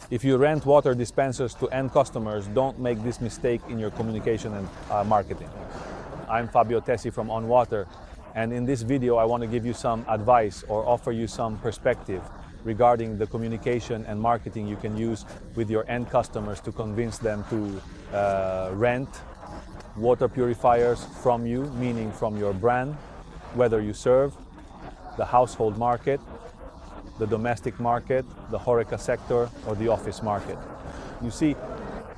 If you rent water dispensers to end customers, don't make this mistake in your communication and marketing. I'm Fabio Tessi from Onnwater, and in this video I want to give you some advice or offer you some perspective regarding the communication and marketing you can use with your end customers to convince them to rent water purifiers from you, meaning from your brand, whether you serve the household market, the domestic market, the HoReCa sector, or the office market. You see,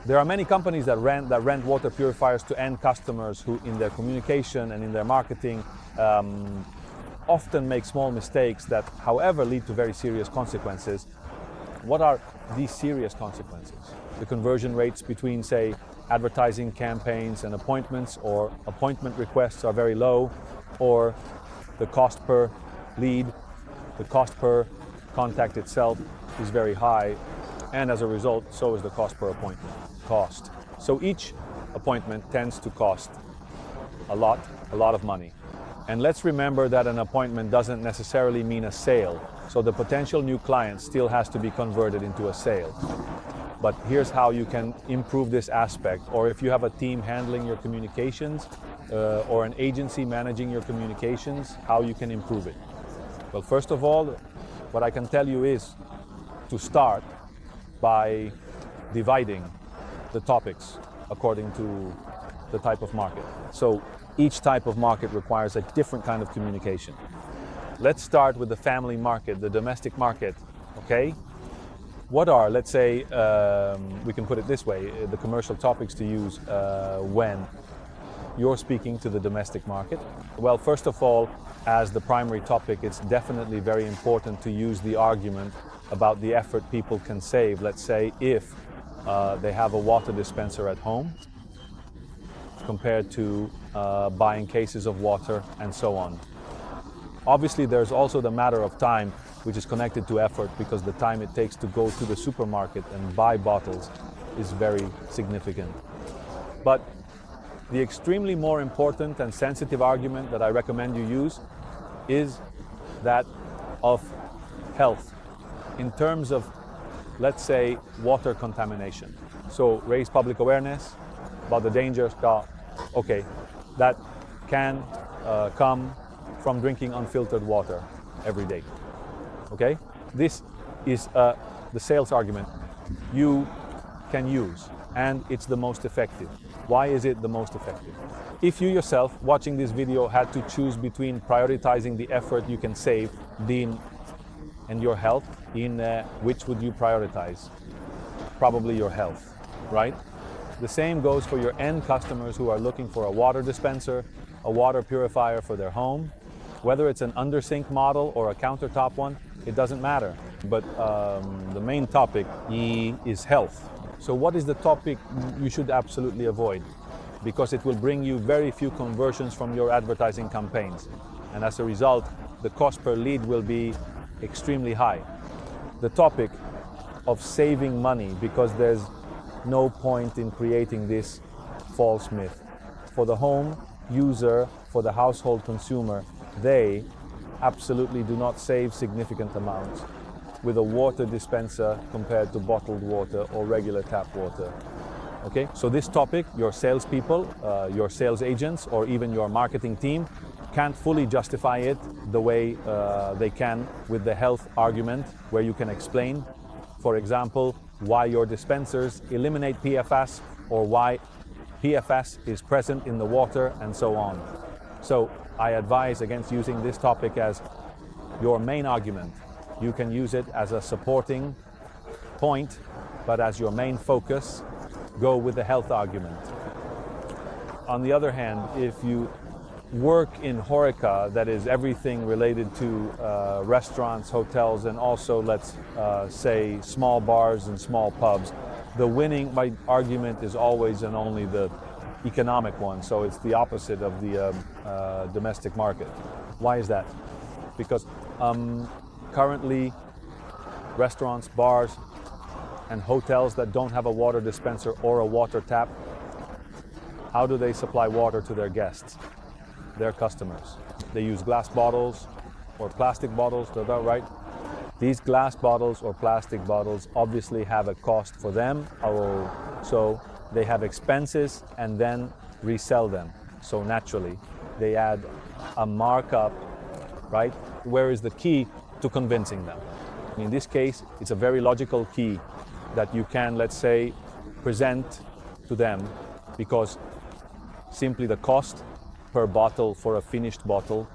there are many companies that rent water purifiers to end customers who, in their communication and in their marketing, often make small mistakes that, however, lead to very serious consequences. What are these serious consequences? The conversion rates between, say, advertising campaigns and appointments or appointment requests are very low, or the cost per lead, the cost per contact itself is very high, and as a result, so is the cost per appointment. So each appointment tends to cost a lot of money. And let's remember that an appointment doesn't necessarily mean a sale. So the potential new client still has to be converted into a sale. But here's how you can improve this aspect, or if you have a team handling your communications or an agency managing your communications, how you can improve it. Well, first of all, what I can tell you is to start by dividing the topics according to the type of market. So each type of market requires a different kind of communication. Let's start with the family market, the domestic market, okay? What are, let's say, we can put it this way, the commercial topics to use when you're speaking to the domestic market? Well, first of all, as the primary topic, it's definitely very important to use the argument about the effort people can save. Let's say if they have a water dispenser at home compared to buying cases of water and so on. Obviously, there's also the matter of time, which is connected to effort, because the time it takes to go to the supermarket and buy bottles is very significant. But the extremely more important and sensitive argument that I recommend you use is that of health in terms of, let's say, water contamination. So raise public awareness about the dangers that can come from drinking unfiltered water every day. Okay? This is the sales argument you can use, and it's the most effective. Why is it the most effective? If you yourself, watching this video, had to choose between prioritizing the effort you can save and your health, which would you prioritize? Probably your health, right? The same goes for your end customers who are looking for a water dispenser, a water purifier for their home. Whether it's an under-sink model or a countertop one, it doesn't matter. But the main topic is health. So what is the topic you should absolutely avoid? Because it will bring you very few conversions from your advertising campaigns. And as a result, the cost per lead will be extremely high. The topic of saving money, because there's no point in creating this false myth. For the home user, for the household consumer, they absolutely do not save significant amounts with a water dispenser compared to bottled water or regular tap water. Okay, so this topic, your salespeople, your sales agents, or even your marketing team can't fully justify it the way they can with the health argument, where you can explain, for example, why your dispensers eliminate PFAS or why PFAS is present in the water and so on. So I advise against using this topic as your main argument. You can use it as a supporting point, but as your main focus, go with the health argument. On the other hand, if you work in HoReCa, that is everything related to restaurants, hotels, and also, let's say, small bars and small pubs, the winning argument is always and only the economic one. So it's the opposite of the domestic market. Why is that? Because currently, restaurants, bars, and hotels that don't have a water dispenser or a water tap, how do they supply water to their guests, their customers? They use glass bottles or plastic bottles, is that right? These glass bottles or plastic bottles obviously have a cost for them, so they have expenses and then resell them. So naturally, they add a markup, right? Where is the key to convincing them? In this case, it's a very logical key that you can, let's say, present to them, because simply the cost per bottle for a finished bottle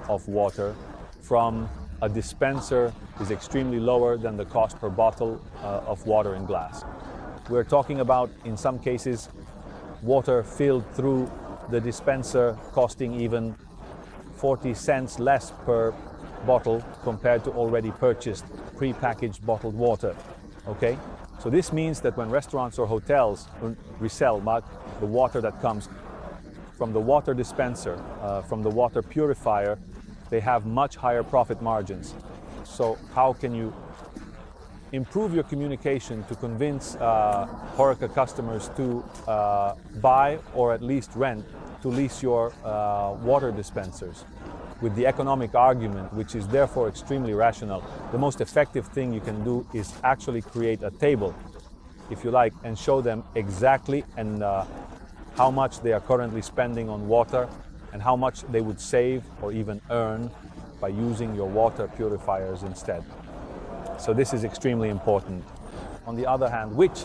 of water from a dispenser is extremely lower than the cost per bottle of water in glass. We're talking about, in some cases, water filled through the dispenser costing even 40 cents less per bottle compared to already purchased pre-packaged bottled water. Okay? So this means that when restaurants or hotels resell the water that comes from the water dispenser, from the water purifier, they have much higher profit margins. So how can you improve your communication to convince HoReCa customers to buy or at least rent, to lease your water dispensers? With the economic argument, which is therefore extremely rational, the most effective thing you can do is actually create a table, if you like, and show them exactly how much they are currently spending on water and how much they would save or even earn by using your water purifiers instead. So this is extremely important. On the other hand, which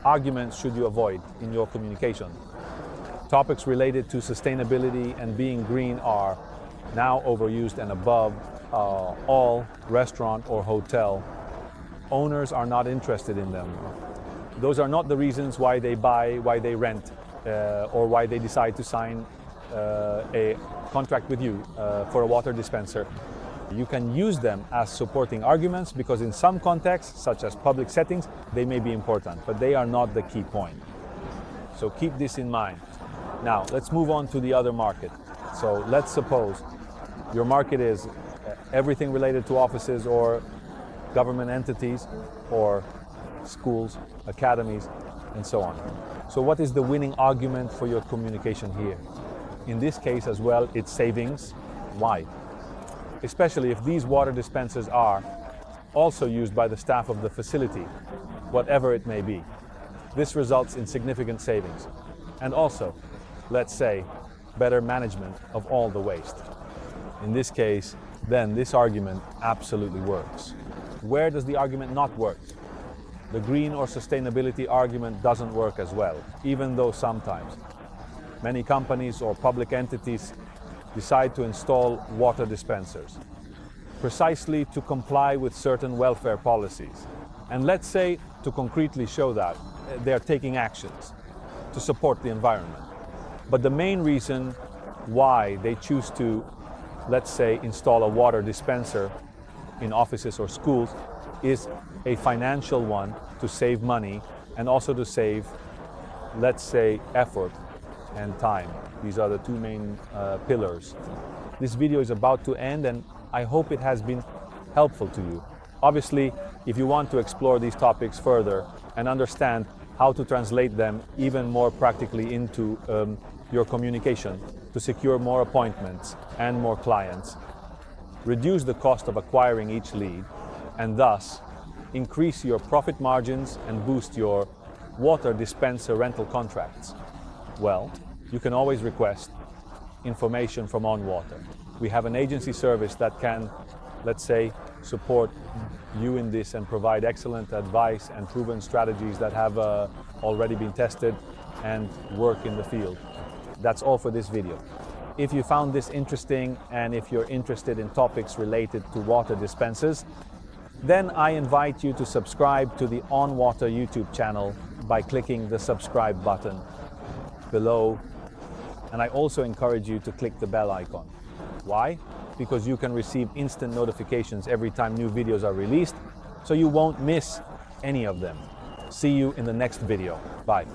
arguments should you avoid in your communication? Topics related to sustainability and being green are now overused, and above all, restaurant or hotel owners are not interested in them. Those are not the reasons why they buy, why they rent, or why they decide to sign a contract with you for a water dispenser. You can use them as supporting arguments because in some contexts, such as public settings, they may be important, but they are not the key point. So keep this in mind. Now, let's move on to the other market. So let's suppose your market is everything related to offices or government entities or schools, academies, and so on. So what is the winning argument for your communication here? In this case as well, it's savings. Why? Especially if these water dispensers are also used by the staff of the facility, whatever it may be. This results in significant savings. And also, let's say, better management of all the waste. In this case, then this argument absolutely works. Where does the argument not work? The green or sustainability argument doesn't work as well, even though sometimes many companies or public entities decide to install water dispensers precisely to comply with certain welfare policies. And let's say to concretely show that they're taking actions to support the environment. But the main reason why they choose to, let's say, install a water dispenser in offices or schools is a financial one, to save money and also to save, let's say, effort and time. These are the two main pillars. This video is about to end and I hope it has been helpful to you. Obviously, if you want to explore these topics further and understand how to translate them even more practically into your communication to secure more appointments and more clients, reduce the cost of acquiring each lead, and thus increase your profit margins and boost your water dispenser rental contracts, well, you can always request information from Onnwater. We have an agency service that can, let's say, support you in this and provide excellent advice and proven strategies that have already been tested and work in the field. That's all for this video. If you found this interesting and if you're interested in topics related to water dispensers, then I invite you to subscribe to the Onnwater YouTube channel by clicking the subscribe button below. And I also encourage you to click the bell icon. Why? Because you can receive instant notifications every time new videos are released, so you won't miss any of them. See you in the next video. Bye.